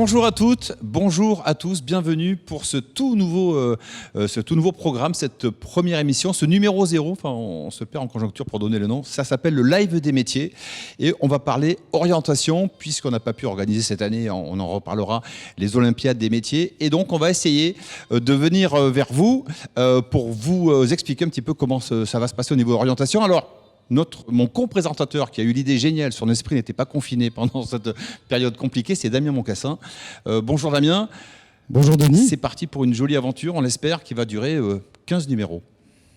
Bonjour à toutes, bonjour à tous, bienvenue pour ce tout nouveau programme, cette première émission, ce numéro 0, enfin on se perd en conjoncture pour donner le nom, ça s'appelle le Live des métiers et on va parler orientation puisqu'on n'a pas pu organiser cette année, on en reparlera, les Olympiades des métiers et donc on va essayer de venir vers vous pour vous expliquer un petit peu comment ça va se passer au niveau de l'orientation. Alors, mon co-présentateur qui a eu l'idée géniale, son esprit n'était pas confiné pendant cette période compliquée, c'est Damien Moncassin. Bonjour Damien. Bonjour Denis. C'est parti pour une jolie aventure, on l'espère, qui va durer 15 numéros.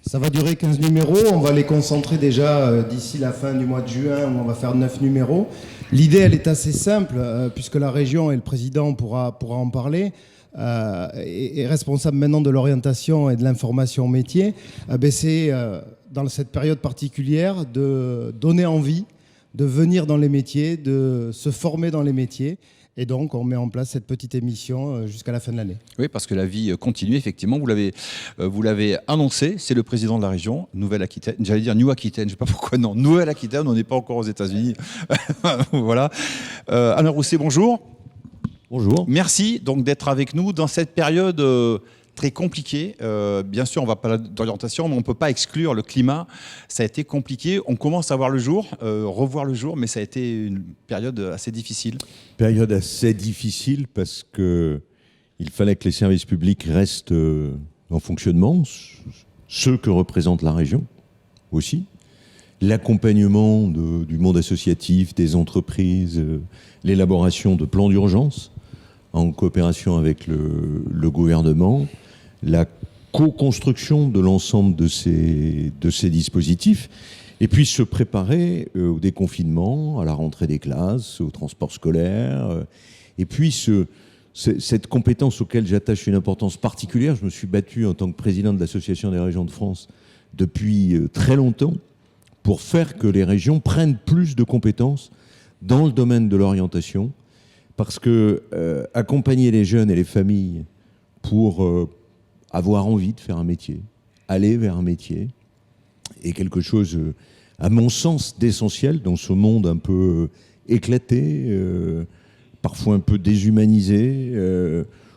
Ça va durer 15 numéros, on va les concentrer déjà d'ici la fin du mois de juin où on va faire 9 numéros. L'idée elle est assez simple puisque la région et le président pourra en parler. Est responsable maintenant de l'orientation et de l'information métier, c'est dans cette période particulière de donner envie de venir dans les métiers, de se former dans les métiers. Et donc, on met en place cette petite émission jusqu'à la fin de l'année. Oui, parce que la vie continue, effectivement. Vous l'avez annoncé, c'est le président de la région, Nouvelle-Aquitaine. J'allais dire New-Aquitaine, je ne sais pas pourquoi, non. Nouvelle-Aquitaine, on n'est pas encore aux États-Unis. Voilà. Alain Rousset, bonjour. Bonjour. Merci donc d'être avec nous dans cette période très compliquée. Bien sûr, on va parler d'orientation, mais on ne peut pas exclure le climat. Ça a été compliqué. On commence à voir le jour, revoir le jour, mais ça a été une période assez difficile. Période assez difficile parce qu'il fallait que les services publics restent en fonctionnement, ceux que représente la région aussi. L'accompagnement du monde associatif, des entreprises, l'élaboration de plans d'urgence en coopération avec le gouvernement, la co-construction de l'ensemble de ces dispositifs, et puis se préparer au déconfinement, à la rentrée des classes, au transport scolaire, et puis cette compétence auquel j'attache une importance particulière. Je me suis battu en tant que président de l'Association des régions de France depuis très longtemps pour faire que les régions prennent plus de compétences dans le domaine de l'orientation, parce que accompagner les jeunes et les familles pour avoir envie de faire un métier, aller vers un métier, est quelque chose, à mon sens, d'essentiel dans ce monde un peu éclaté, parfois un peu déshumanisé,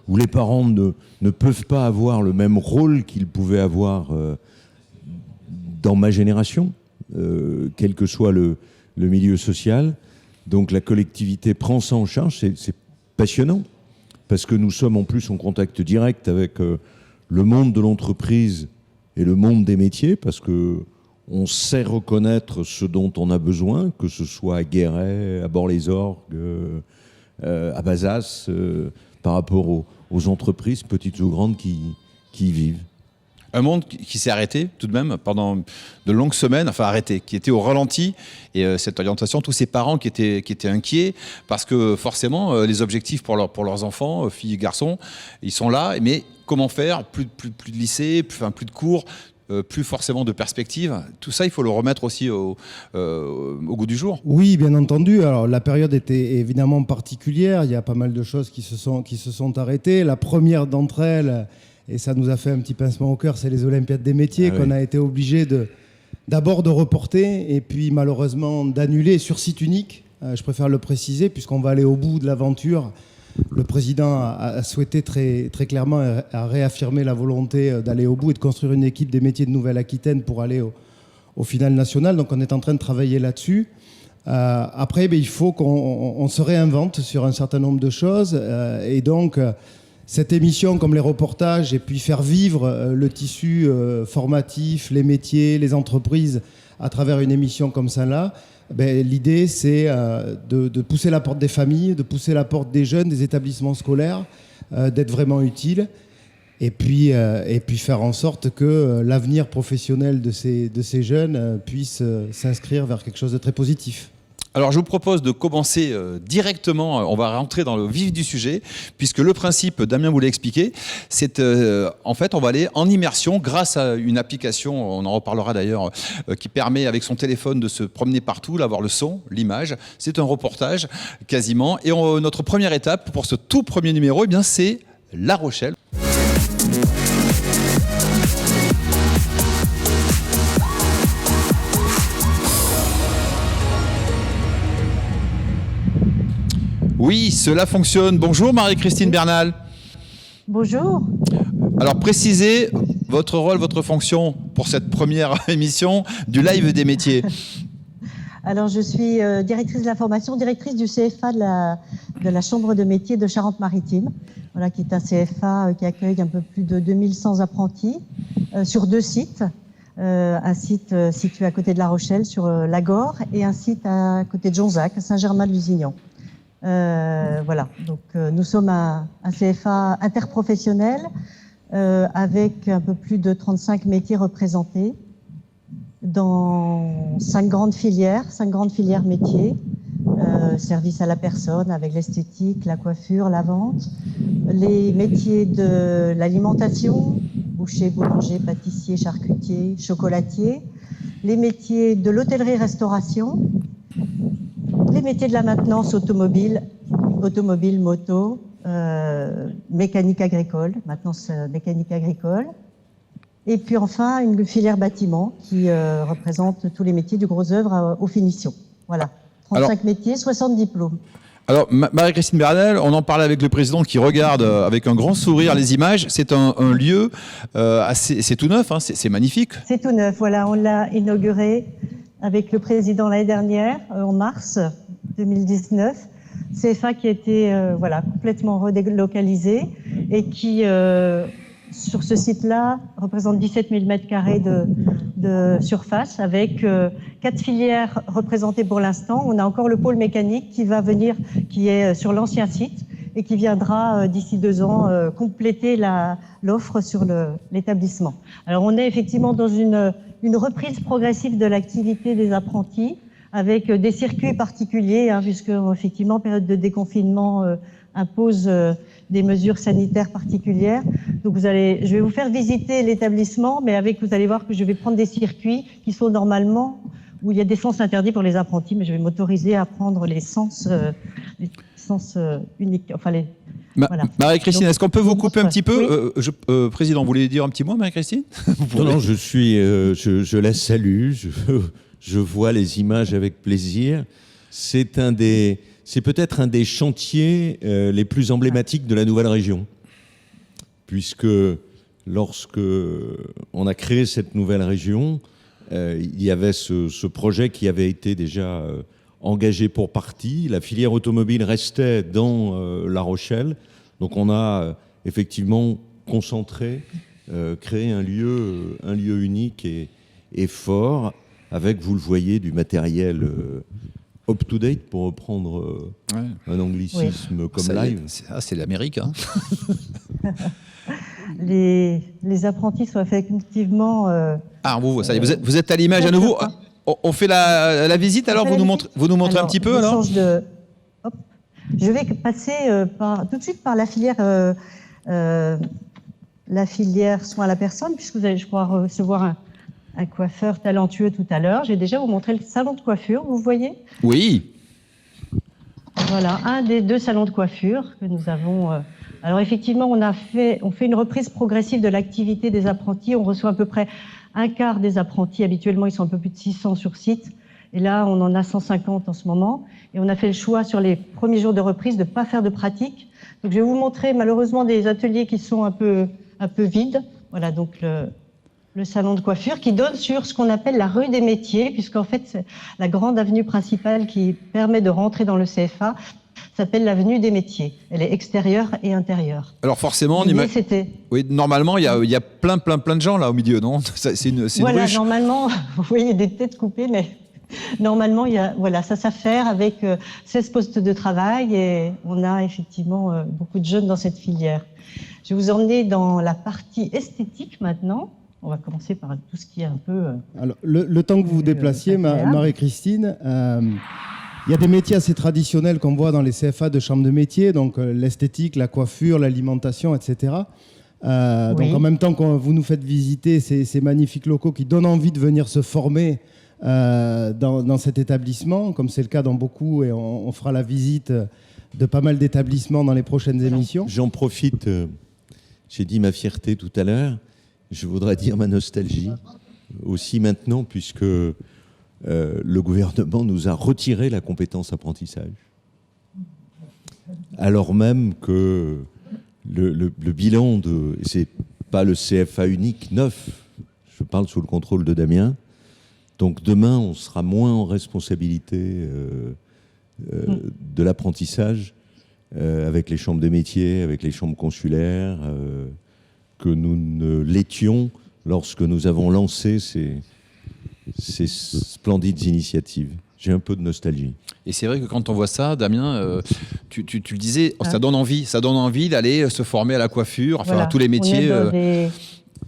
où les parents ne peuvent pas avoir le même rôle qu'ils pouvaient avoir dans ma génération, quel que soit le milieu social. Donc la collectivité prend ça en charge, c'est passionnant, parce que nous sommes en plus en contact direct avec le monde de l'entreprise et le monde des métiers, parce qu'on sait reconnaître ce dont on a besoin, que ce soit à Guéret, à Bord-les-Orgues, à Bazas, par rapport aux entreprises, petites ou grandes, qui y vivent. Un monde qui s'est arrêté tout de même pendant de longues semaines, enfin arrêté, qui était au ralenti. Et cette orientation, tous ces parents qui étaient inquiets parce que forcément, les objectifs pour leurs enfants, filles et garçons, ils sont là. Mais comment faire ? Plus de lycée, plus de cours, plus forcément de perspectives. Tout ça, il faut le remettre aussi au goût du jour. Oui, bien entendu. Alors la période était évidemment particulière. Il y a pas mal de choses qui se sont arrêtées. La première d'entre elles, et ça nous a fait un petit pincement au cœur, c'est les Olympiades des métiers qu'on a été obligé d'abord de reporter et puis malheureusement d'annuler sur site unique. Je préfère le préciser puisqu'on va aller au bout de l'aventure. Le président a souhaité très, très clairement, a réaffirmé la volonté d'aller au bout et de construire une équipe des métiers de Nouvelle-Aquitaine pour aller au final national. Donc on est en train de travailler là-dessus. Après, il faut qu'on se réinvente sur un certain nombre de choses et donc cette émission, comme les reportages, et puis faire vivre le tissu formatif, les métiers, les entreprises à travers une émission comme celle-là, l'idée c'est de pousser la porte des familles, de pousser la porte des jeunes, des établissements scolaires, d'être vraiment utile et puis faire en sorte que l'avenir professionnel de ces jeunes puisse s'inscrire vers quelque chose de très positif. Alors je vous propose de commencer directement, on va rentrer dans le vif du sujet, puisque le principe, Damien vous l'a expliqué, c'est en fait on va aller en immersion grâce à une application, on en reparlera d'ailleurs, qui permet avec son téléphone de se promener partout, d'avoir le son, l'image, c'est un reportage quasiment, et notre première étape pour ce tout premier numéro, c'est La Rochelle. Oui, Cela fonctionne. Bonjour Marie-Christine Bernal. Bonjour. Alors précisez votre rôle, votre fonction pour cette première émission du live des métiers. Alors je suis directrice de la formation, directrice du CFA de la Chambre de métiers de Charente-Maritime, voilà, qui est un CFA qui accueille un peu plus de 2100 apprentis sur 2 sites. Un site situé à côté de La Rochelle sur l'Agor et un site à côté de Jonzac, à Saint-Germain-de-Lusignan. Voilà, donc nous sommes un CFA interprofessionnel avec un peu plus de 35 métiers représentés dans 5 grandes filières métiers, service à la personne avec l'esthétique, la coiffure, la vente, les métiers de l'alimentation, boucher, boulanger, pâtissier, charcutier, chocolatier, les métiers de l'hôtellerie-restauration, les métiers de la maintenance automobile, moto, mécanique agricole, maintenance mécanique agricole, et puis enfin une filière bâtiment qui représente tous les métiers du gros œuvre aux finitions. Voilà, 35 métiers, 60 diplômes. Alors, Marie-Christine Bernal, on en parlait avec le président qui regarde avec un grand sourire les images. C'est un lieu c'est tout neuf, hein, c'est magnifique. C'est tout neuf, voilà. On l'a inauguré avec le président l'année dernière, en mars 2019. CFA qui a été complètement redélocalisé et qui, sur ce site-là, représente 17 000 m² de surface avec 4 filières représentées pour l'instant. On a encore le pôle mécanique qui va venir, qui est sur l'ancien site et qui viendra d'ici 2 ans compléter l'offre sur l'établissement. Alors on est effectivement dans une reprise progressive de l'activité des apprentis avec des circuits particuliers, puisque effectivement période de déconfinement impose des mesures sanitaires particulières. Donc je vais vous faire visiter l'établissement, mais vous allez voir que je vais prendre des circuits qui sont normalement où il y a des sens interdits pour les apprentis, mais je vais m'autoriser à prendre les sens uniques. Enfin voilà. Marie-Christine, est-ce qu'on peut vous couper un petit peu? Oui. Président, vous voulez dire un petit mot, Marie-Christine? Non, je la salue. Je vois les images avec plaisir. C'est peut-être un des chantiers les plus emblématiques de la nouvelle région, puisque lorsque on a créé cette nouvelle région, il y avait ce projet qui avait été déjà engagé pour partie. La filière automobile restait dans La Rochelle, donc on a effectivement concentré, créé un lieu unique et fort, avec, vous le voyez, du matériel up-to-date, pour reprendre un anglicisme comme ça, live. C'est l'Amérique. Hein. Les apprentis sont effectivement... vous êtes à l'image à nouveau. On fait la visite, alors vous nous montrez un petit peu alors. Je vais passer tout de suite par la filière soins à la personne, puisque vous allez, je crois, recevoir un coiffeur talentueux tout à l'heure. J'ai déjà vous montré le salon de coiffure, vous voyez? Oui. Voilà, un des 2 salons de coiffure que nous avons. Alors effectivement, on fait une reprise progressive de l'activité des apprentis. On reçoit à peu près un quart des apprentis. Habituellement, ils sont un peu plus de 600 sur site. Et là, on en a 150 en ce moment. Et on a fait le choix sur les premiers jours de reprise de ne pas faire de pratique. Donc je vais vous montrer malheureusement des ateliers qui sont un peu vides. Voilà, donc le salon de coiffure qui donne sur ce qu'on appelle la rue des métiers, puisqu'en fait, c'est la grande avenue principale qui permet de rentrer dans le CFA s'appelle l'avenue des métiers. Elle est extérieure et intérieure. Alors forcément, normalement, il y a plein de gens là au milieu, non? C'est une ruche. Normalement, vous voyez des têtes coupées, mais normalement, il y a ça s'affaire avec 16 postes de travail et on a effectivement beaucoup de jeunes dans cette filière. Je vais vous emmener dans la partie esthétique maintenant. On va commencer par tout ce qui est un peu... Alors, le temps que vous vous déplaciez, Marie-Christine, il y a des métiers assez traditionnels qu'on voit dans les CFA de chambre de métiers, donc l'esthétique, la coiffure, l'alimentation, etc. Donc en même temps que vous nous faites visiter ces magnifiques locaux qui donnent envie de venir se former dans cet établissement, comme c'est le cas dans beaucoup, et on fera la visite de pas mal d'établissements dans les prochaines émissions. J'en profite, j'ai dit ma fierté tout à l'heure, je voudrais dire ma nostalgie aussi maintenant, puisque le gouvernement nous a retiré la compétence apprentissage. alors même que le bilan c'est pas le CFA unique neuf, je parle sous le contrôle de Damien. Donc demain, on sera moins en responsabilité de l'apprentissage avec les chambres des métiers, avec les chambres consulaires, que nous ne l'étions lorsque nous avons lancé ces splendides initiatives. J'ai un peu de nostalgie. Et c'est vrai que quand on voit ça, Damien, tu le disais, ça donne envie d'aller se former à la coiffure, enfin à tous les métiers.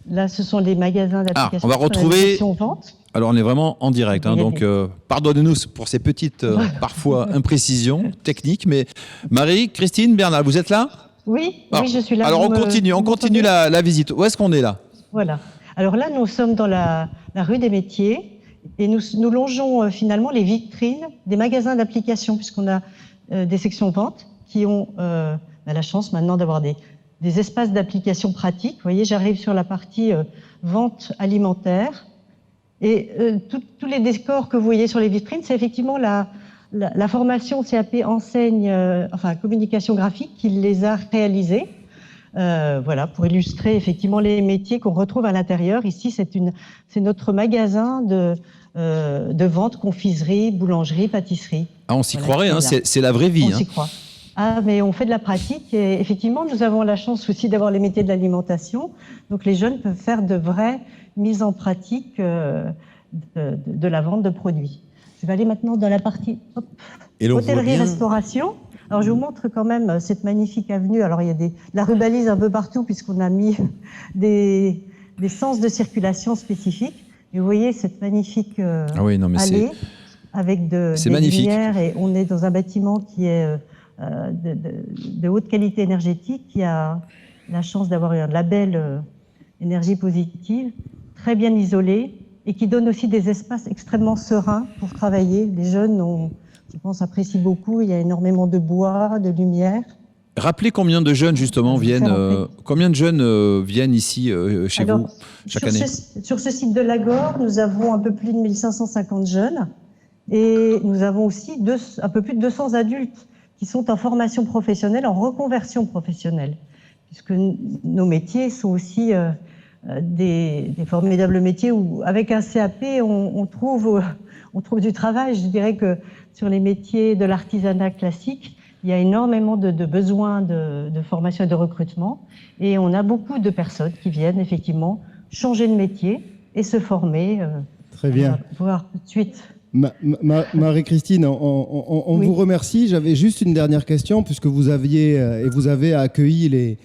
Là, ce sont les magasins d'application. On va retrouver. Vente. Alors, on est vraiment en direct, donc pardonnez-nous pour ces petites, parfois, imprécisions techniques. Mais Marie, Christine, Bernard, vous êtes là ? Oui, je suis là. Alors, on continue la visite. Où est-ce qu'on est là ? Voilà. Alors là, nous sommes dans la rue des métiers et nous longeons finalement les vitrines des magasins d'application, puisqu'on a des sections vente qui ont la chance maintenant d'avoir des espaces d'application pratiques. Vous voyez, j'arrive sur la partie vente alimentaire. Et tous les décors que vous voyez sur les vitrines, c'est effectivement la formation CAP enseigne, communication graphique qui les a réalisés. Pour illustrer effectivement les métiers qu'on retrouve à l'intérieur. Ici, c'est notre magasin de vente, confiserie, boulangerie, pâtisserie. Ah, on s'y croirait, hein, c'est la vraie vie. On s'y croit. Ah, mais on fait de la pratique et effectivement, nous avons la chance aussi d'avoir les métiers de l'alimentation. Donc, les jeunes peuvent faire de vraies mises en pratique de la vente de produits. Je vais aller maintenant dans la partie hôtellerie-restauration. Alors, je vous montre quand même cette magnifique avenue. Alors, il y a de la rubalise un peu partout puisqu'on a mis des sens de circulation spécifiques. Et vous voyez cette magnifique allée avec des lumières. Et on est dans un bâtiment qui est de haute qualité énergétique, qui a la chance d'avoir un label énergie positive, très bien isolé et qui donne aussi des espaces extrêmement sereins pour travailler. Les jeunes, je pense, apprécient beaucoup. Il y a énormément de bois, de lumière. Rappelez combien de jeunes justement viennent ici chez vous chaque année. Sur ce site de l'Agore, nous avons un peu plus de 1550 jeunes et nous avons aussi un peu plus de 200 adultes qui sont en formation professionnelle, en reconversion professionnelle, puisque nos métiers sont aussi des formidables métiers où, avec un CAP, on trouve du travail. Je dirais que sur les métiers de l'artisanat classique, il y a énormément de besoins de formation et de recrutement. Et on a beaucoup de personnes qui viennent effectivement changer de métier et se former. Très bien. On va voir tout de suite. Marie-Christine, on vous remercie. J'avais juste une dernière question, puisque vous avez accueilli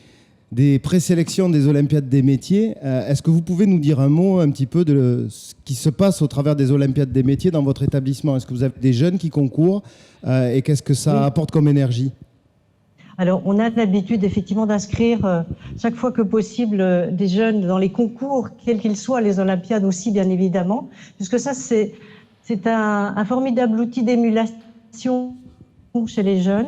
des présélections des Olympiades des métiers. Est-ce que vous pouvez nous dire un mot un petit peu de ce qui se passe au travers des Olympiades des métiers dans votre établissement ? Est-ce que vous avez des jeunes qui concourent et qu'est-ce que ça apporte comme énergie ? Alors, on a l'habitude effectivement d'inscrire chaque fois que possible des jeunes dans les concours, quels qu'ils soient, les Olympiades aussi bien évidemment, puisque ça c'est un formidable outil d'émulation chez les jeunes,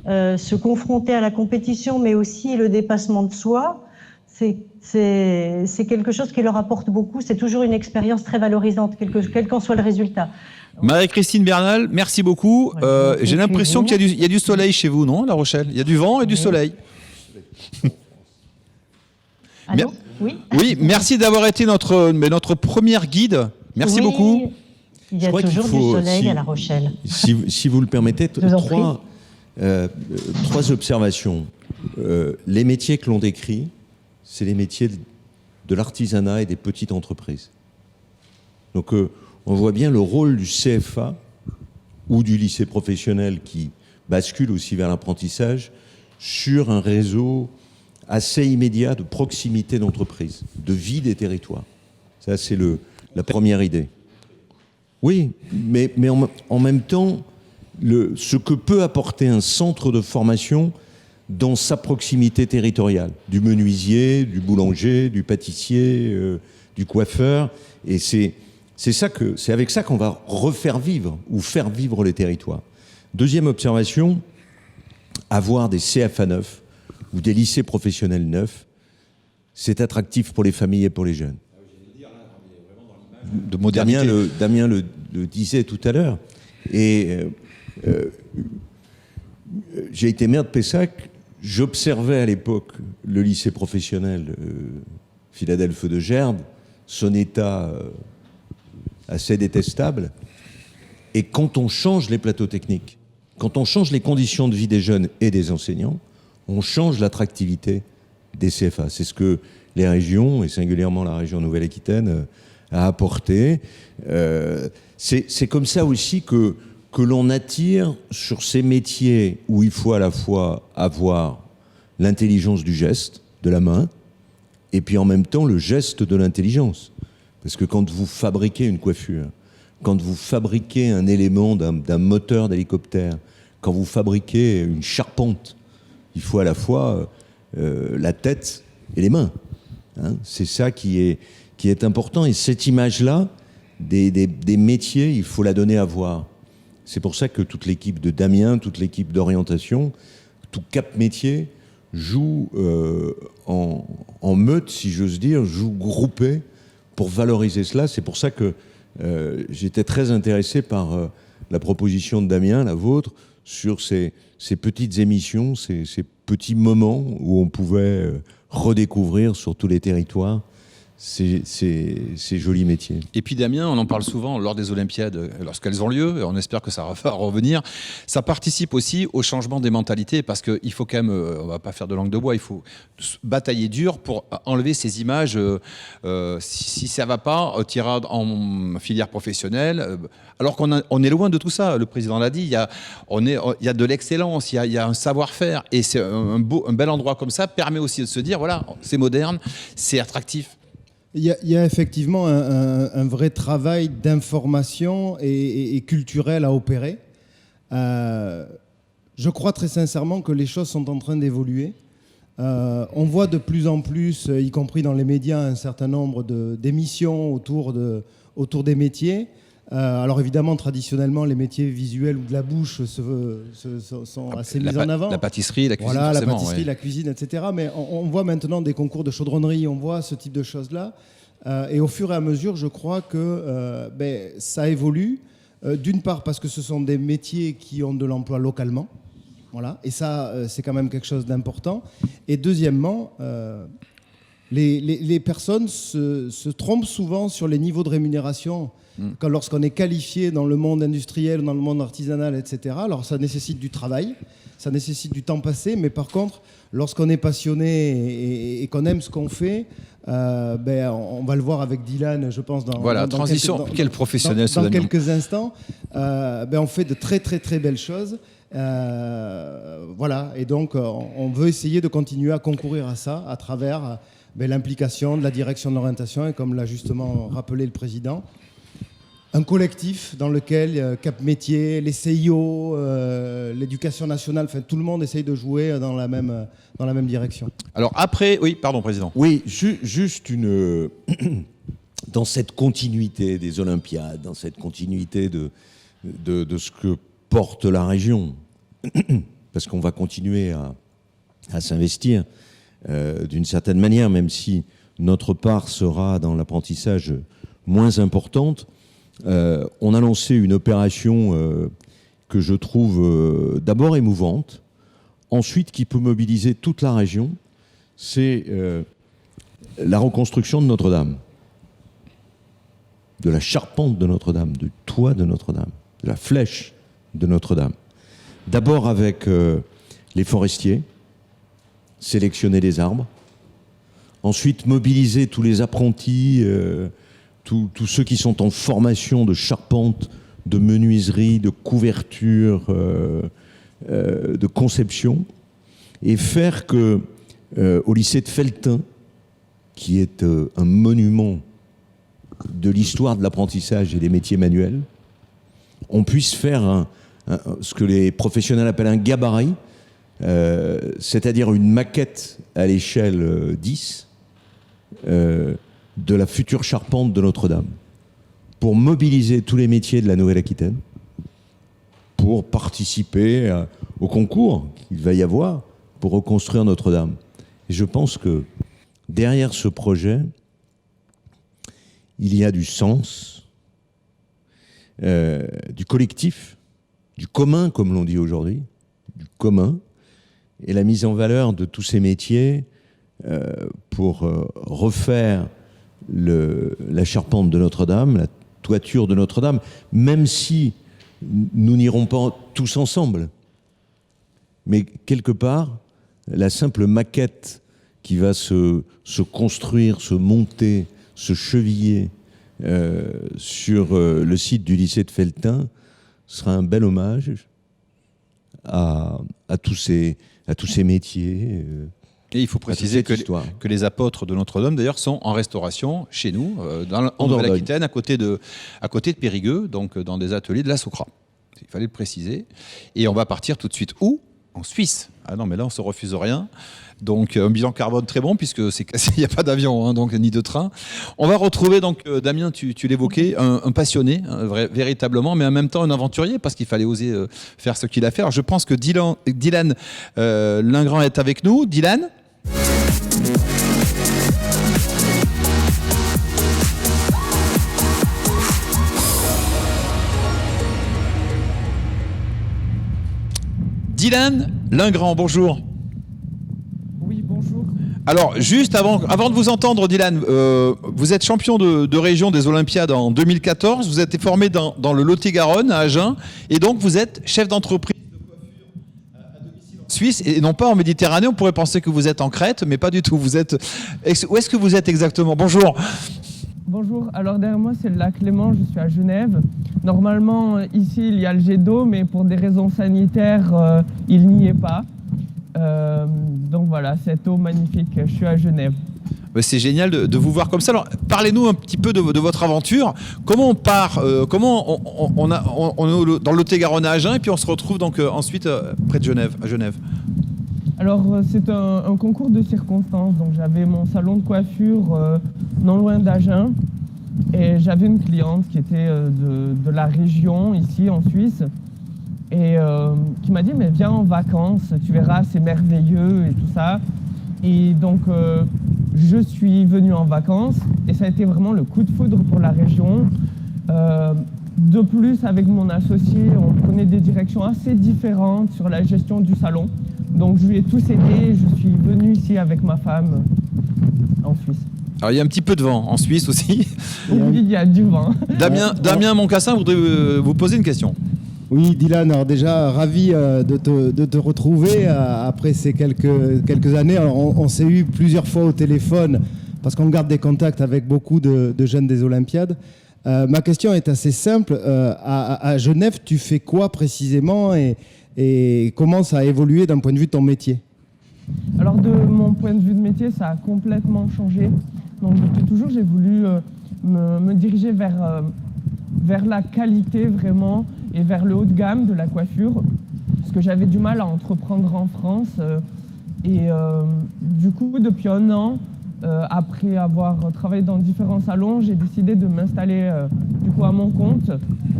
se confronter à la compétition, mais aussi le dépassement de soi, c'est quelque chose qui leur apporte beaucoup. C'est toujours une expérience très valorisante, quel qu'en soit le résultat. Marie-Christine Bernal, merci beaucoup. J'ai l'impression qu'il y a du soleil chez vous, non, La Rochelle ? Il y a du vent et du soleil. Allô ? Oui. Oui, merci d'avoir été notre première guide. Merci beaucoup. Il y a toujours du soleil à La Rochelle. Si vous le permettez, trois observations. Les métiers que l'on décrit, c'est les métiers de l'artisanat et des petites entreprises. Donc on voit bien le rôle du CFA ou du lycée professionnel qui bascule aussi vers l'apprentissage sur un réseau assez immédiat de proximité d'entreprise, de vie des territoires. Ça, c'est la première idée. Oui, mais en même temps, ce que peut apporter un centre de formation dans sa proximité territoriale, du menuisier, du boulanger, du pâtissier, du coiffeur, et c'est avec ça qu'on va refaire vivre ou faire vivre les territoires. Deuxième observation, avoir des CFA neufs ou des lycées professionnels neufs, c'est attractif pour les familles et pour les jeunes. De modernité. Damien le disait tout à l'heure. Et j'ai été maire de Pessac, j'observais à l'époque le lycée professionnel Philadelphe de Gerd, son état assez détestable. Et quand on change les plateaux techniques, quand on change les conditions de vie des jeunes et des enseignants, on change l'attractivité des CFA. C'est ce que les régions, et singulièrement la région Nouvelle-Aquitaine, a apporté. C'est comme ça aussi que l'on attire sur ces métiers où il faut à la fois avoir l'intelligence du geste, de la main, et puis en même temps le geste de l'intelligence. Parce que quand vous fabriquez une coiffure, quand vous fabriquez un élément d'un moteur d'hélicoptère, quand vous fabriquez une charpente, il faut à la fois la tête et les mains. Hein, c'est ça qui est important. Et cette image-là, des métiers, il faut la donner à voir. C'est pour ça que toute l'équipe de Damien, toute l'équipe d'orientation, tout Cap Métier joue en meute, si j'ose dire, joue groupé pour valoriser cela. C'est pour ça que j'étais très intéressé par la proposition de Damien, la vôtre, sur ces petites émissions, ces petits moments où on pouvait redécouvrir sur tous les territoires ces jolis métiers. Et puis Damien, on en parle souvent lors des Olympiades, lorsqu'elles ont lieu, et on espère que ça va revenir. Ça participe aussi au changement des mentalités, parce qu'il faut quand même, on va pas faire de langue de bois, il faut batailler dur pour enlever ces images. Si ça va pas, tirera en filière professionnelle. Alors qu'on est loin de tout ça. Le président l'a dit, il y a de l'excellence, il y a un savoir-faire, et c'est un bel endroit comme ça permet aussi de se dire, voilà, c'est moderne, c'est attractif. Il y a effectivement un vrai travail d'information et culturel à opérer. Je crois très sincèrement que les choses sont en train d'évoluer. On voit de plus en plus, y compris dans les médias, un certain nombre d'émissions autour des métiers. Alors évidemment, traditionnellement, les métiers visuels ou de la bouche sont assez mis en avant. La pâtisserie, la cuisine, voilà, la forcément, pâtisserie, ouais. La cuisine, etc. Mais on voit maintenant des concours de chaudronnerie, on voit ce type de choses-là. Et au fur et à mesure, je crois que ça évolue. D'une part parce que ce sont des métiers qui ont de l'emploi localement. Voilà. Et ça, c'est quand même quelque chose d'important. Et deuxièmement, les personnes se trompent souvent sur les niveaux de rémunération lorsqu'on est qualifié dans le monde industriel, dans le monde artisanal, etc. Alors ça nécessite du travail, ça nécessite du temps passé, mais par contre, lorsqu'on est passionné et qu'on aime ce qu'on fait, on va le voir avec Dylan, je pense, quel professionnel dans quelques instants. On fait de très très très belles choses. Voilà, et donc on veut essayer de continuer à concourir à ça à travers l'implication de la direction de l'orientation et, comme l'a justement rappelé le président, un collectif dans lequel Cap Métier, les CIO, l'éducation nationale, enfin tout le monde essaye de jouer dans la même direction. Alors après, oui, pardon, président. Oui, juste dans cette continuité des Olympiades, dans cette continuité de ce que porte la région, parce qu'on va continuer à s'investir d'une certaine manière, même si notre part sera dans l'apprentissage moins importante. On a lancé une opération que je trouve d'abord émouvante, ensuite qui peut mobiliser toute la région, c'est la reconstruction de Notre-Dame, de la charpente de Notre-Dame, du toit de Notre-Dame, de la flèche de Notre-Dame. D'abord avec les forestiers, sélectionner des arbres, ensuite mobiliser tous les apprentis, tous ceux qui sont en formation de charpente, de menuiserie, de couverture, de conception, et faire que au lycée de Felletin, qui est un monument de l'histoire de l'apprentissage et des métiers manuels, on puisse faire ce que les professionnels appellent un gabarit, c'est-à-dire une maquette à l'échelle 10 de la future charpente de Notre-Dame, pour mobiliser tous les métiers de la Nouvelle-Aquitaine, pour participer au concours qu'il va y avoir pour reconstruire Notre-Dame. Et je pense que derrière ce projet, il y a du sens, du collectif, du commun, comme l'on dit aujourd'hui, commun et la mise en valeur de tous ces métiers pour refaire la charpente de Notre-Dame, la toiture de Notre-Dame, même si nous n'irons pas tous ensemble. Mais quelque part, la simple maquette qui va se construire, se monter, se cheviller sur le site du lycée de Felletin sera un bel hommage à tous ces métiers. Et il faut préciser que les apôtres de Notre-Dame, d'ailleurs, sont en restauration chez nous, en Nouvelle-Aquitaine, à côté de Périgueux, donc dans des ateliers de la Socra. Il fallait le préciser. Et on va partir tout de suite où ? En Suisse. Ah non, mais là, on ne se refuse rien. Donc, un bilan carbone très bon, puisque il n'y a pas d'avion, donc ni de train. On va retrouver, donc, Damien, tu l'évoquais, un passionné, véritablement, mais en même temps un aventurier, parce qu'il fallait oser faire ce qu'il a fait. Alors, je pense que Dylan Lingrand est avec nous. Dylan ? Dylan Lingrand, bonjour. Oui, bonjour. Alors, juste avant de vous entendre, Dylan, vous êtes champion de région des Olympiades en 2014. Vous êtes formé dans le Lot-et-Garonne, à Agen, et donc vous êtes chef d'entreprise de coiffure à domicile en Suisse, et non pas en Méditerranée. On pourrait penser que vous êtes en Crète, mais pas du tout. Où est-ce que vous êtes exactement ? Bonjour. Bonjour, alors derrière moi c'est le lac Léman, je suis à Genève. Normalement ici il y a le jet d'eau, mais pour des raisons sanitaires il n'y est pas. Donc voilà, cette eau magnifique, je suis à Genève. C'est génial de vous voir comme ça. Alors parlez-nous un petit peu de votre aventure. Comment on part on est dans le Lot-et-Garonne à Agen, et puis on se retrouve donc ensuite près de Genève, à Genève. Alors c'est un concours de circonstances, donc j'avais mon salon de coiffure non loin d'Agen et j'avais une cliente qui était de la région ici en Suisse et qui m'a dit mais viens en vacances, tu verras c'est merveilleux et tout ça. Et donc je suis venu en vacances et ça a été vraiment le coup de foudre pour la région. De plus, avec mon associé, on prenait des directions assez différentes sur la gestion du salon. Donc je lui ai tous aidé et je suis venu ici avec ma femme en Suisse. Alors il y a un petit peu de vent en Suisse aussi. Oui, il y a du vent. Damien Moncassin voudrait vous poser une question. Oui, Dylan, alors déjà ravi de te retrouver après ces quelques années. Alors, on s'est eu plusieurs fois au téléphone parce qu'on garde des contacts avec beaucoup de jeunes des Olympiades. Ma question est assez simple. À Genève, tu fais quoi précisément et comment ça a évolué d'un point de vue de ton métier ? Alors de mon point de vue de métier, ça a complètement changé. Donc depuis toujours, j'ai voulu me diriger vers la qualité vraiment et vers le haut de gamme de la coiffure, parce que j'avais du mal à entreprendre en France. Du coup, depuis un an, après avoir travaillé dans différents salons, j'ai décidé de m'installer du coup à mon compte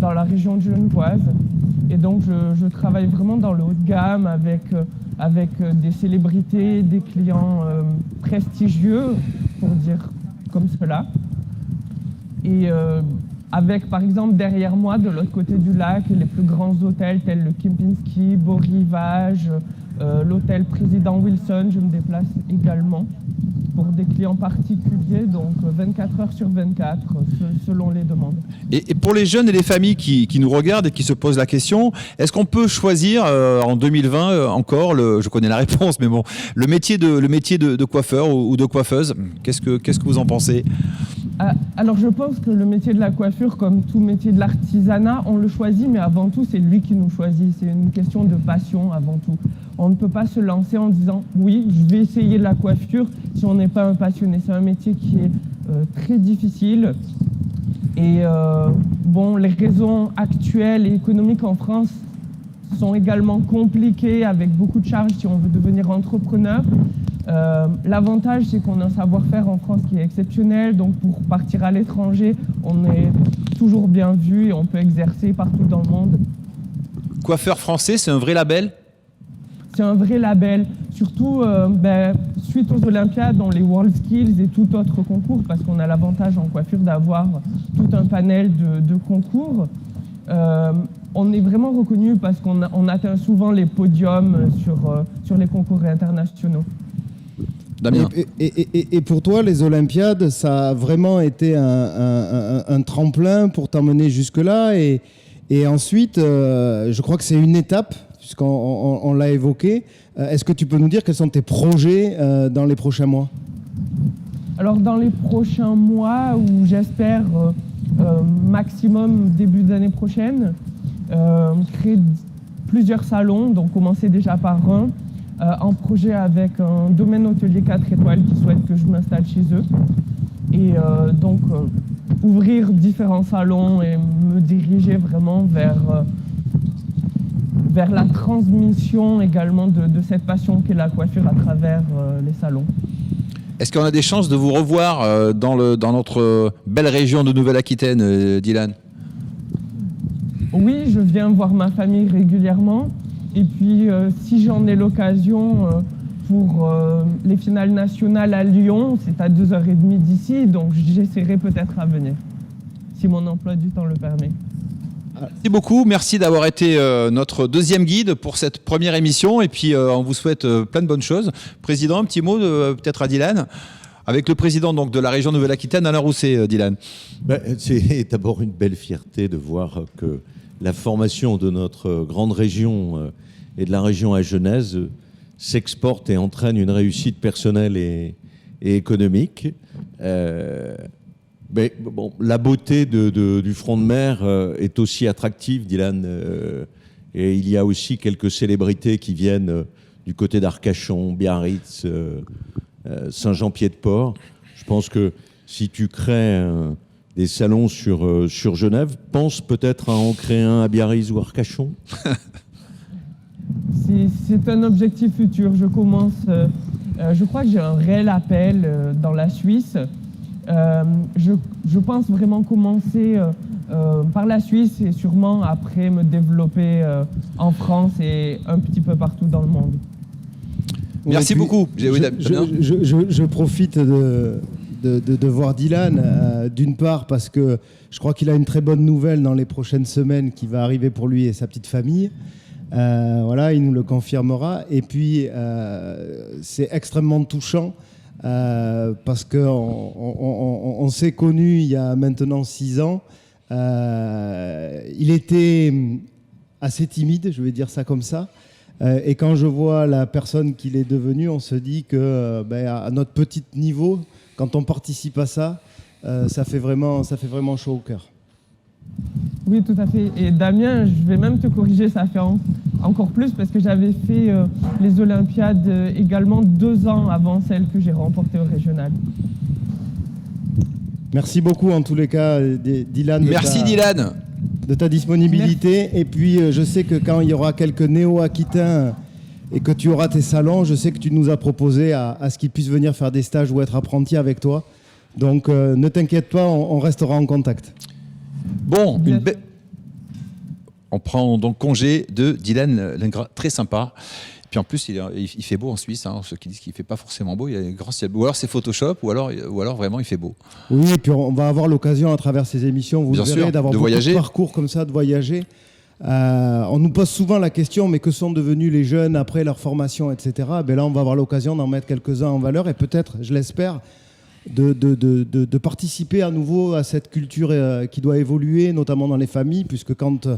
dans la région genevoise. Et donc je travaille vraiment dans le haut de gamme avec des célébrités, des clients prestigieux, pour dire comme cela. Et avec par exemple derrière moi, de l'autre côté du lac, les plus grands hôtels tels le Kempinski, Beau Rivage, l'hôtel Président Wilson, je me déplace également pour des clients particuliers, donc 24 heures sur 24, selon les demandes. Et pour les jeunes et les familles qui nous regardent et qui se posent la question, est-ce qu'on peut choisir en 2020 encore, je connais la réponse, mais bon, le métier de coiffeur ou de coiffeuse, qu'est-ce que vous en pensez ? Alors je pense que le métier de la coiffure, comme tout métier de l'artisanat, on le choisit, mais avant tout c'est lui qui nous choisit. C'est une question de passion avant tout. On ne peut pas se lancer en disant oui, je vais essayer la coiffure si on n'est pas un passionné. C'est un métier qui est très difficile. Et les raisons actuelles et économiques en France sont également compliquées, avec beaucoup de charges si on veut devenir entrepreneur. L'avantage, c'est qu'on a un savoir-faire en France qui est exceptionnel, donc pour partir à l'étranger, on est toujours bien vu et on peut exercer partout dans le monde. Coiffeur français, c'est un vrai label ? C'est un vrai label, surtout suite aux Olympiades, dans les World Skills et tout autre concours, parce qu'on a l'avantage en coiffure d'avoir tout un panel de concours. on est vraiment reconnu parce qu'on atteint souvent les podiums sur les concours internationaux. Damien. Et pour toi, les Olympiades, ça a vraiment été un tremplin pour t'emmener jusque-là. Et ensuite, je crois que c'est une étape, puisqu'on l'a évoqué. Est-ce que tu peux nous dire quels sont tes projets dans les prochains mois ? Alors dans les prochains mois, où j'espère maximum début d'année prochaine, créer plusieurs salons, donc commencer déjà par un projet avec un domaine hôtelier 4 étoiles qui souhaite que je m'installe chez eux. Et donc ouvrir différents salons et me diriger vraiment vers la transmission également de cette passion qu'est la coiffure à travers les salons. Est-ce qu'on a des chances de vous revoir dans notre belle région de Nouvelle-Aquitaine, Dylan ? Oui, je viens voir ma famille régulièrement. Et puis, si j'en ai l'occasion pour les finales nationales à Lyon, c'est à 2h30 d'ici, donc j'essaierai peut-être à venir, si mon emploi du temps le permet. Merci beaucoup, merci d'avoir été notre deuxième guide pour cette première émission et puis on vous souhaite plein de bonnes choses. Président, un petit mot peut-être à Dylan, avec le président donc, de la région Nouvelle-Aquitaine, Alain Rousset, Dylan. C'est d'abord une belle fierté de voir que la formation de notre grande région et de la région à Genèse s'exporte et entraîne une réussite personnelle et économique. Mais bon, la beauté du front de mer est aussi attractive, Dylan. Et il y a aussi quelques célébrités qui viennent du côté d'Arcachon, Biarritz, Saint-Jean-Pied-de-Port. Je pense que si tu crées des salons sur Genève, pense peut-être à en créer un à Biarritz ou Arcachon. C'est un objectif futur. Je crois que j'ai un réel appel dans la Suisse. Je pense vraiment commencer par la Suisse et sûrement après me développer en France et un petit peu partout dans le monde. Merci beaucoup. Je profite de voir Dylan, d'une part parce que je crois qu'il a une très bonne nouvelle dans les prochaines semaines qui va arriver pour lui et sa petite famille. Voilà, il nous le confirmera. Et puis, c'est extrêmement touchant parce qu'on s'est connus il y a maintenant 6 ans. Il était assez timide, je vais dire ça comme ça. Et quand je vois la personne qu'il est devenu, on se dit que à notre petit niveau, quand on participe à ça, ça fait vraiment chaud au cœur. Oui, tout à fait. Et Damien, je vais même te corriger, ça fait encore plus parce que j'avais fait les Olympiades également 2 ans avant celle que j'ai remportée au régional. Merci beaucoup en tous les cas, Dylan. Merci Dylan. De ta disponibilité. Merci. Et puis, je sais que quand il y aura quelques néo-aquitains et que tu auras tes salons, je sais que tu nous as proposé à ce qu'ils puissent venir faire des stages ou être apprentis avec toi. Donc, ne t'inquiète pas, on restera en contact. Bon, on prend donc congé de Dylan Lingras, très sympa. Puis en plus, il fait beau en Suisse. Hein. Ceux qui disent qu'il ne fait pas forcément beau, il y a un grand ciel. Ou alors c'est Photoshop, ou alors vraiment il fait beau. Oui, et puis on va avoir l'occasion à travers ces émissions, vous verrez, d'avoir beaucoup de parcours comme ça, de voyager. On nous pose souvent la question, mais que sont devenus les jeunes après leur formation, etc. Ben là, on va avoir l'occasion d'en mettre quelques-uns en valeur et peut-être, je l'espère, de participer à nouveau à cette culture qui doit évoluer, notamment dans les familles, puisque quand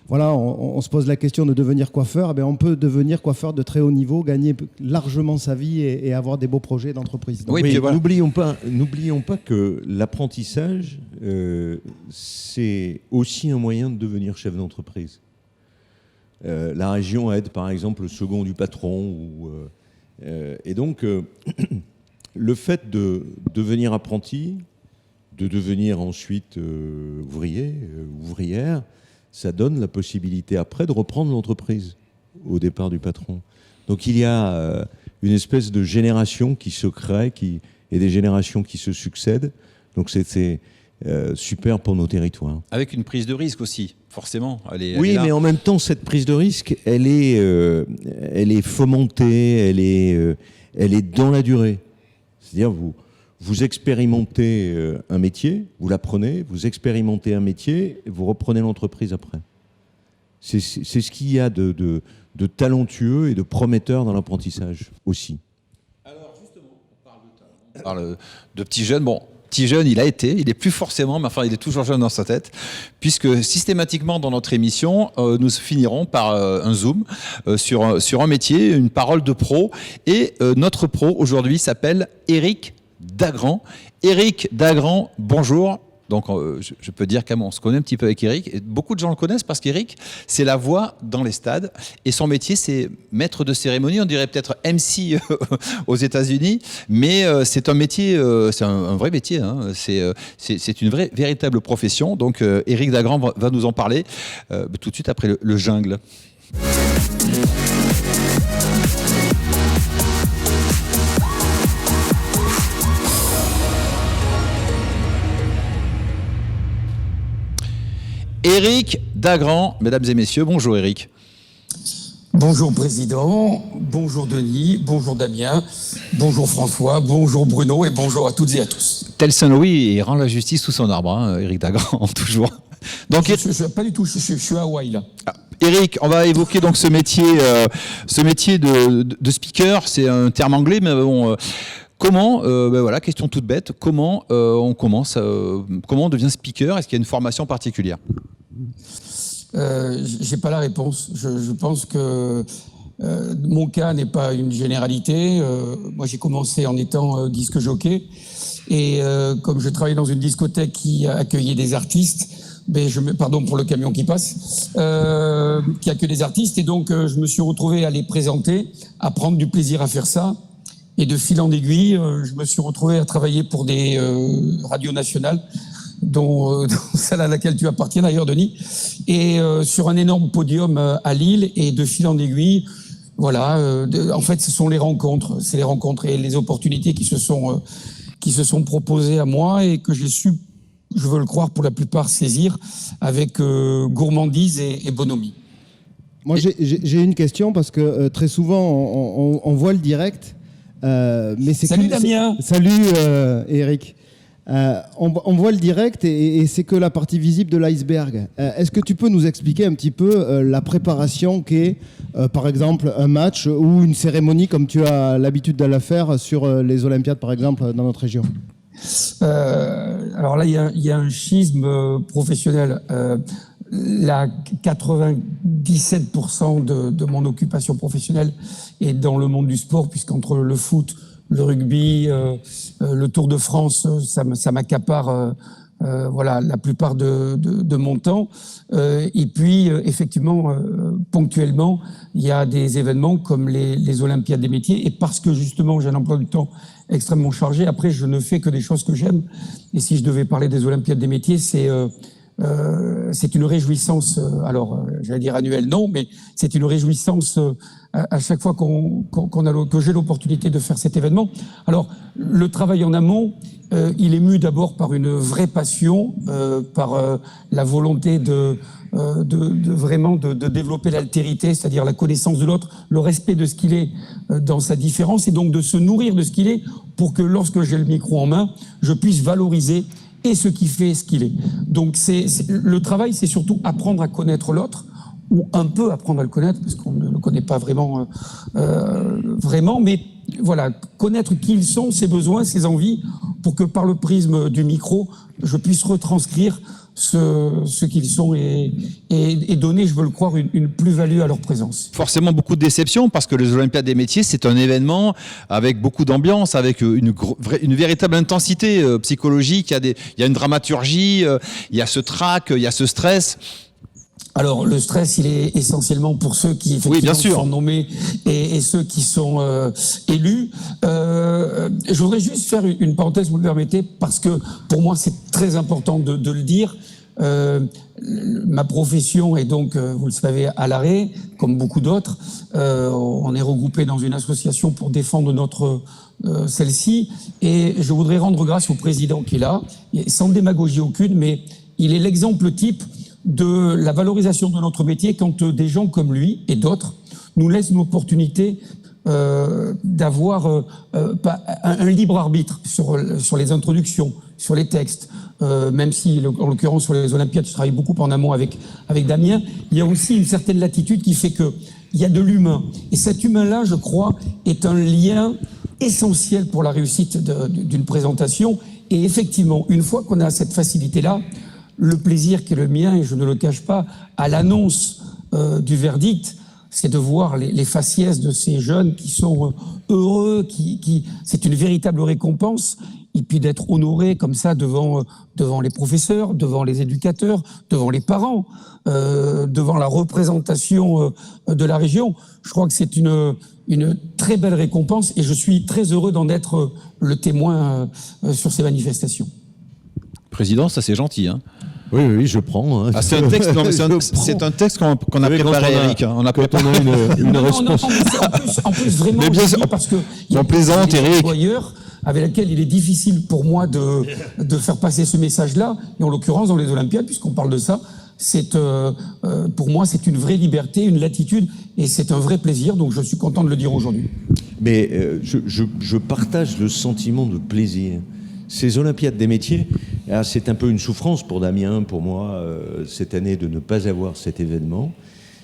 on se pose la question de devenir coiffeur, on peut devenir coiffeur de très haut niveau, gagner largement sa vie et avoir des beaux projets d'entreprise. Donc, oui, voilà. N'oublions pas que l'apprentissage, c'est aussi un moyen de devenir chef d'entreprise. La région aide par exemple le second du patron. Et donc, le fait de devenir apprenti, de devenir ensuite ouvrier, ouvrière, ça donne la possibilité après de reprendre l'entreprise au départ du patron. Donc il y a une espèce de génération qui se crée et des générations qui se succèdent. Donc c'est super pour nos territoires. Avec une prise de risque aussi, forcément. Oui, mais en même temps, cette prise de risque, elle est fomentée, elle est dans la durée. C'est-à-dire vous expérimentez un métier, vous l'apprenez, vous expérimentez un métier, et vous reprenez l'entreprise après. C'est ce qu'il y a de talentueux et de prometteur dans l'apprentissage aussi. Alors justement, on parle de petits jeunes. Bon, petit jeune, il est plus forcément, mais enfin, il est toujours jeune dans sa tête, puisque systématiquement dans notre émission, nous finirons par un zoom sur un métier, une parole de pro. Et notre pro aujourd'hui s'appelle Éric Dagrand. Éric Dagrand, bonjour. Donc je peux dire qu'on se connaît un petit peu avec Éric, et beaucoup de gens le connaissent parce qu'Éric, c'est la voix dans les stades, et son métier c'est maître de cérémonie, on dirait peut-être MC aux États-Unis, mais c'est un métier, c'est un vrai métier, hein. C'est une véritable profession. Donc Éric Dagrand va nous en parler tout de suite après le jungle. Éric Dagrand, mesdames et messieurs, bonjour Éric. Bonjour Président, bonjour Denis, bonjour Damien, bonjour François, bonjour Bruno et bonjour à toutes et à tous. Tel Saint-Louis, il rend la justice sous son arbre, hein, Éric Dagrand, toujours. Donc, pas du tout, je suis à Hawaï là. Éric, on va évoquer donc ce métier de speaker, c'est un terme anglais, mais bon... Comment, voilà, question toute bête, comment on commence, comment on devient speaker? Est-ce qu'il y a une formation particulière? J'ai pas la réponse. Je pense que mon cas n'est pas une généralité. Moi, j'ai commencé en étant disque jockey, et comme je travaillais dans une discothèque qui accueillait des artistes, pardon pour le camion qui passe, qui accueille des artistes, et donc je me suis retrouvé à les présenter, à prendre du plaisir à faire ça. Et de fil en aiguille, je me suis retrouvé à travailler pour des radios nationales, dont celle à laquelle tu appartiens d'ailleurs, Denis, et sur un énorme podium à Lille. Et de fil en aiguille, voilà, en fait, ce sont les rencontres, c'est les rencontres et les opportunités qui se sont proposées à moi et que j'ai su, je veux le croire, pour la plupart saisir avec gourmandise et bonhomie. Moi, j'ai une question parce que très souvent, on voit le direct. Mais salut Damien. Salut Éric. On voit le direct et c'est que la partie visible de l'iceberg. Est-ce que tu peux nous expliquer un petit peu la préparation qu'est, par exemple, un match ou une cérémonie comme tu as l'habitude de la faire sur les Olympiades, par exemple, dans notre région? Alors là, il y a un schisme professionnel. Là, 97% de mon occupation professionnelle est dans le monde du sport, puisqu'entre le foot, le rugby, le Tour de France, ça m'accapare voilà, la plupart de mon temps. Et puis, effectivement, ponctuellement, il y a des événements comme les Olympiades des métiers. Et parce que, justement, j'ai un emploi du temps extrêmement chargé, après, je ne fais que des choses que j'aime. Et si je devais parler des Olympiades des métiers, c'est une réjouissance, j'allais dire annuelle, non, mais c'est une réjouissance à chaque fois que j'ai l'opportunité de faire cet événement. Alors, le travail en amont, il est mu d'abord par une vraie passion, par la volonté de développer l'altérité, c'est-à-dire la connaissance de l'autre, le respect de ce qu'il est dans sa différence, et donc de se nourrir de ce qu'il est pour que lorsque j'ai le micro en main, je puisse valoriser et ce qui fait ce qu'il est. Donc le travail, c'est surtout apprendre à connaître l'autre, ou un peu apprendre à le connaître, parce qu'on ne le connaît pas vraiment, mais voilà, connaître qui ils sont, ses besoins, ses envies, pour que par le prisme du micro, je puisse retranscrire ce qu'ils sont et donner, je veux le croire, une plus-value à leur présence. Forcément beaucoup de déceptions, parce que les Olympiades des métiers, c'est un événement avec beaucoup d'ambiance, avec une véritable intensité psychologique. Il y a une dramaturgie, il y a ce trac, il y a ce stress. Alors, le stress, il est essentiellement pour ceux qui effectivement sont nommés et ceux qui sont élus. Je voudrais juste faire une parenthèse, vous le permettez, parce que pour moi, c'est très important de le dire. Ma profession est donc, vous le savez, à l'arrêt, comme beaucoup d'autres. On est regroupés dans une association pour défendre celle-ci. Et je voudrais rendre grâce au président qui est là, sans démagogie aucune, mais il est l'exemple type de la valorisation de notre métier quand des gens comme lui et d'autres nous laissent une opportunité d'avoir un libre arbitre sur les introductions, sur les textes. Même si, en l'occurrence, sur les Olympiades, je travaille beaucoup en amont avec Damien, il y a aussi une certaine latitude qui fait que il y a de l'humain. Et cet humain-là, je crois, est un lien essentiel pour la réussite d'une présentation. Et effectivement, une fois qu'on a cette facilité-là, le plaisir qui est le mien, et je ne le cache pas, à l'annonce du verdict, c'est de voir les faciès de ces jeunes qui sont heureux, c'est une véritable récompense, et puis d'être honoré comme ça devant les professeurs, devant les éducateurs, devant les parents, devant la représentation de la région. Je crois que c'est une très belle récompense, et je suis très heureux d'en être le témoin sur ces manifestations. Président, ça c'est gentil, hein. Oui, je prends. Hein. Ah, c'est un texte, c'est un texte qu'on a préparé, Eric. On a préparé une réponse. En plus, vraiment, mais bien sûr, parce que on plaisante, Eric. Avec laquelle il est difficile pour moi de faire passer ce message-là, et en l'occurrence dans les Olympiades, puisqu'on parle de ça, pour moi c'est une vraie liberté, une latitude, et c'est un vrai plaisir, donc je suis content de le dire aujourd'hui. Mais je partage le sentiment de plaisir. Ces Olympiades des métiers, c'est un peu une souffrance pour Damien, pour moi, cette année, de ne pas avoir cet événement.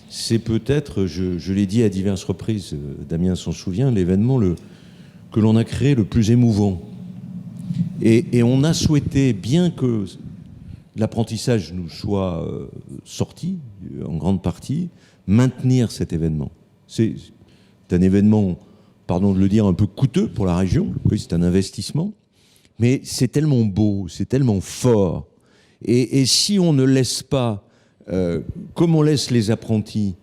C'est peut-être, je l'ai dit à diverses reprises, Damien s'en souvient, l'événement que l'on a créé le plus émouvant. Et on a souhaité, bien que l'apprentissage nous soit sorti, en grande partie, maintenir cet événement. C'est un événement, pardon de le dire, un peu coûteux pour la région, oui, c'est un investissement, mais c'est tellement beau, c'est tellement fort. Et si on ne laisse pas, comme on laisse les apprentis,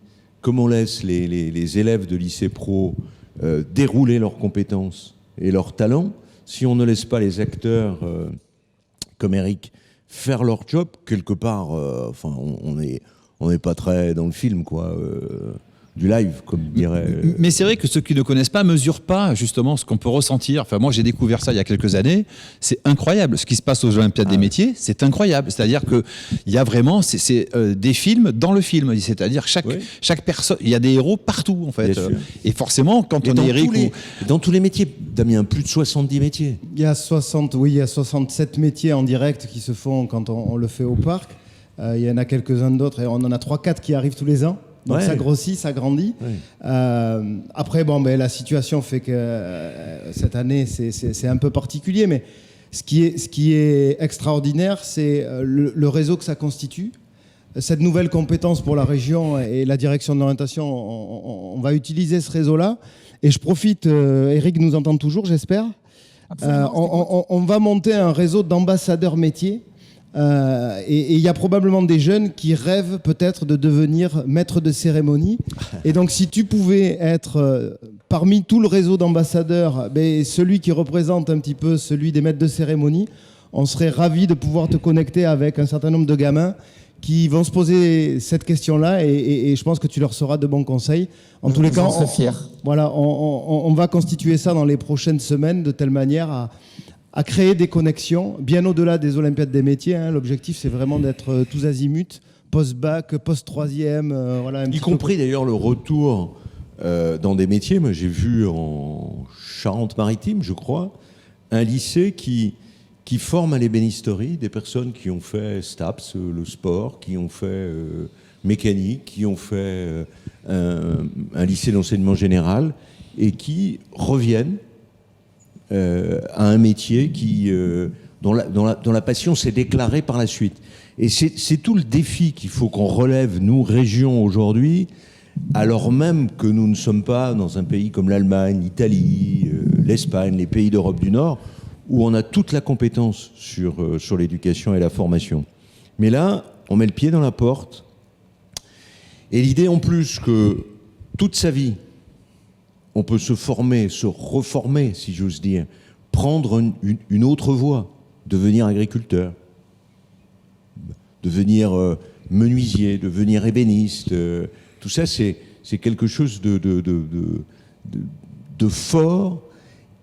comme on laisse les élèves de lycée pro dérouler leurs compétences et leurs talents, si on ne laisse pas les acteurs comme Eric faire leur job, quelque part, enfin, on n'est pas très dans le film, quoi, du live, comme dirait... Mais c'est vrai que ceux qui ne connaissent pas mesurent pas justement ce qu'on peut ressentir. Enfin, moi, j'ai découvert ça il y a quelques années. C'est incroyable. Ce qui se passe aux Olympiades des métiers, c'est incroyable. C'est-à-dire qu'il y a vraiment des films dans le film. C'est-à-dire chaque personne, il y a des héros partout, en fait. Et forcément, quand on est Eric... Dans tous les métiers, Damien, plus de 70 métiers. Il y a 67 métiers en direct qui se font quand on le fait au parc. Il y en a quelques-uns d'autres, et on en a 3-4 qui arrivent tous les ans. Donc ça grossit, ça grandit. Après, la situation fait que cette année, c'est un peu particulier, mais ce qui est extraordinaire, c'est le réseau que ça constitue. Cette nouvelle compétence pour la région et la direction de l'orientation, on va utiliser ce réseau-là. Et je profite, Eric nous entend toujours, j'espère. On va monter un réseau d'ambassadeurs métiers. Et il y a probablement des jeunes qui rêvent peut-être de devenir maître de cérémonie. Et donc, si tu pouvais être parmi tout le réseau d'ambassadeurs, celui qui représente un petit peu celui des maîtres de cérémonie, on serait ravis de pouvoir te connecter avec un certain nombre de gamins qui vont se poser cette question-là, et je pense que tu leur seras de bons conseils. En tous les cas, on va constituer ça dans les prochaines semaines de telle manière à créer des connexions bien au-delà des Olympiades des métiers. L'objectif, c'est vraiment d'être tous azimuts, post-bac, post-troisième. Y compris d'ailleurs le retour dans des métiers. Moi, j'ai vu en Charente-Maritime, je crois, un lycée qui forme à l'ébénisterie des personnes qui ont fait STAPS, le sport, qui ont fait mécanique, qui ont fait un lycée d'enseignement général, et qui reviennent à un métier dont la passion s'est déclarée par la suite. Et c'est tout le défi qu'il faut qu'on relève, nous, régions, aujourd'hui, alors même que nous ne sommes pas dans un pays comme l'Allemagne, l'Italie, l'Espagne, les pays d'Europe du Nord, où on a toute la compétence sur l'éducation et la formation. Mais là, on met le pied dans la porte. Et l'idée, en plus, que toute sa vie, on peut se former, se reformer, si j'ose dire, prendre une autre voie, devenir agriculteur, devenir menuisier, devenir ébéniste. Tout ça, c'est quelque chose de fort.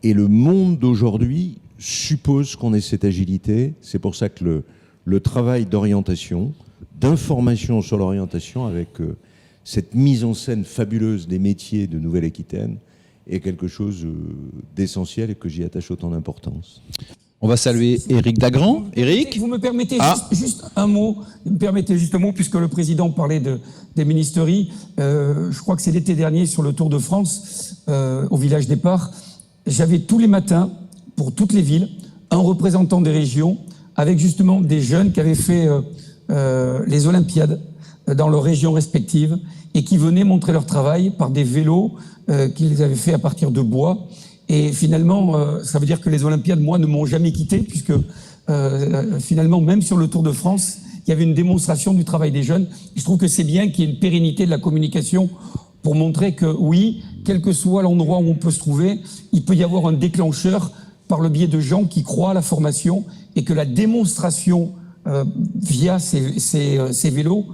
Et le monde d'aujourd'hui suppose qu'on ait cette agilité. C'est pour ça que le travail d'orientation, d'information sur l'orientation, avec cette mise en scène fabuleuse des métiers de Nouvelle-Aquitaine, est quelque chose d'essentiel et que j'y attache autant d'importance. On va saluer Éric Dagrand. Éric ? Vous me permettez juste un mot, puisque le président parlait des ministéries. Je crois que c'est l'été dernier sur le Tour de France, au village départ. J'avais tous les matins, pour toutes les villes, un représentant des régions avec justement des jeunes qui avaient fait les Olympiades dans leurs régions respectives et qui venaient montrer leur travail par des vélos qu'ils avaient fait à partir de bois. Et finalement, ça veut dire que les Olympiades, moi, ne m'ont jamais quitté, puisque finalement, même sur le Tour de France, il y avait une démonstration du travail des jeunes. Et je trouve que c'est bien qu'il y ait une pérennité de la communication pour montrer que oui, quel que soit l'endroit où on peut se trouver, il peut y avoir un déclencheur par le biais de gens qui croient à la formation et que la démonstration via ces vélos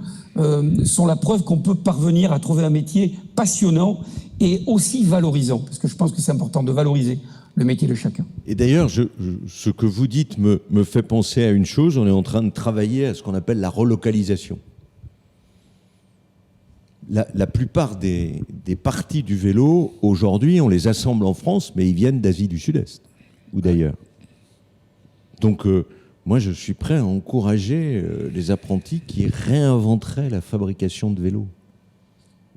sont la preuve qu'on peut parvenir à trouver un métier passionnant et aussi valorisant, parce que je pense que c'est important de valoriser le métier de chacun. Et d'ailleurs, ce que vous dites me fait penser à une chose, on est en train de travailler à ce qu'on appelle la relocalisation. La plupart des parties du vélo, aujourd'hui, on les assemble en France, mais ils viennent d'Asie du Sud-Est ou d'ailleurs. Donc, moi, je suis prêt à encourager les apprentis qui réinventeraient la fabrication de vélos.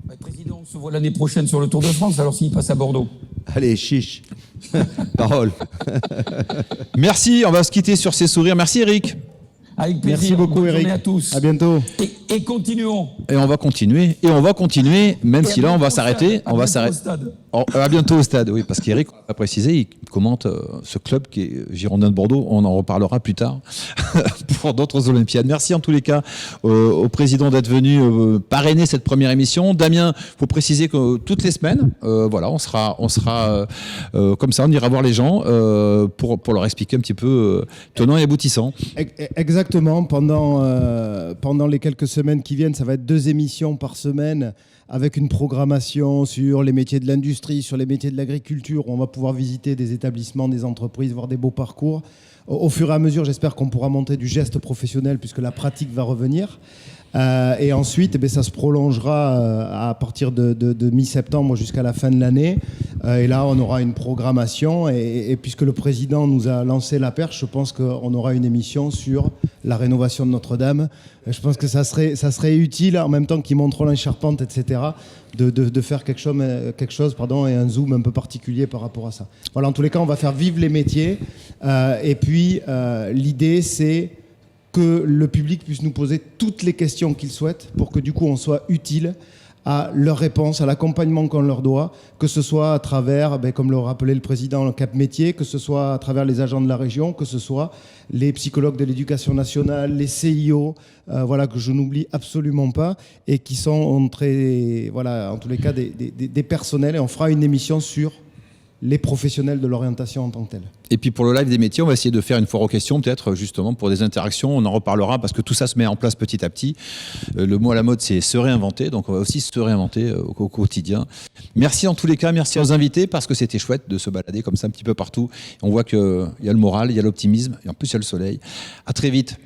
Le président, on se voit l'année prochaine sur le Tour de France, alors s'il passe à Bordeaux. Allez, chiche. Parole. Merci, on va se quitter sur ces sourires. Merci Éric. Avec plaisir. Merci beaucoup, Bonne Éric. journée à tous. À bientôt. Et continuons. Et on va continuer, même si là on va s'arrêter. On va s'arrêter. À bientôt au stade, oui, parce qu'Éric, on l'a précisé, il commente ce club qui est Girondins de Bordeaux. On en reparlera plus tard pour d'autres Olympiades. Merci en tous les cas au président d'être venu parrainer cette première émission. Damien, il faut préciser que toutes les semaines, voilà, on sera comme ça, on ira voir les gens pour leur expliquer un petit peu tenant et aboutissant. Exactement. Pendant les quelques semaines qui viennent, ça va être 2 émissions par semaine avec une programmation sur les métiers de l'industrie, sur les métiers de l'agriculture. On va pouvoir visiter des établissements, des entreprises, voir des beaux parcours. Au fur et à mesure, j'espère qu'on pourra monter du geste professionnel puisque la pratique va revenir. Et ensuite, ça se prolongera à partir de mi-septembre jusqu'à la fin de l'année. Et là, on aura une programmation. Et puisque le président nous a lancé la perche, je pense qu'on aura une émission sur la rénovation de Notre-Dame. Je pense que ça serait utile, en même temps qu'ils montrent la charpente, etc., de faire quelque chose, et un zoom un peu particulier par rapport à ça. Voilà, en tous les cas, on va faire vivre les métiers. Et puis, l'idée, c'est que le public puisse nous poser toutes les questions qu'il souhaite pour que du coup on soit utile à leurs réponses, à l'accompagnement qu'on leur doit, que ce soit à travers, comme le rappelait le président, le Cap Métier, que ce soit à travers les agents de la région, que ce soit les psychologues de l'éducation nationale, les CIO, que je n'oublie absolument pas, et qui sont en tous les cas des personnels, et on fera une émission sur les professionnels de l'orientation en tant que tels. Et puis pour le live des métiers, on va essayer de faire une foire aux questions, peut-être justement pour des interactions. On en reparlera parce que tout ça se met en place petit à petit. Le mot à la mode, c'est se réinventer. Donc on va aussi se réinventer au quotidien. Merci en tous les cas, merci aux invités parce que c'était chouette de se balader comme ça un petit peu partout. On voit qu'il y a le moral, il y a l'optimisme et en plus il y a le soleil. À très vite.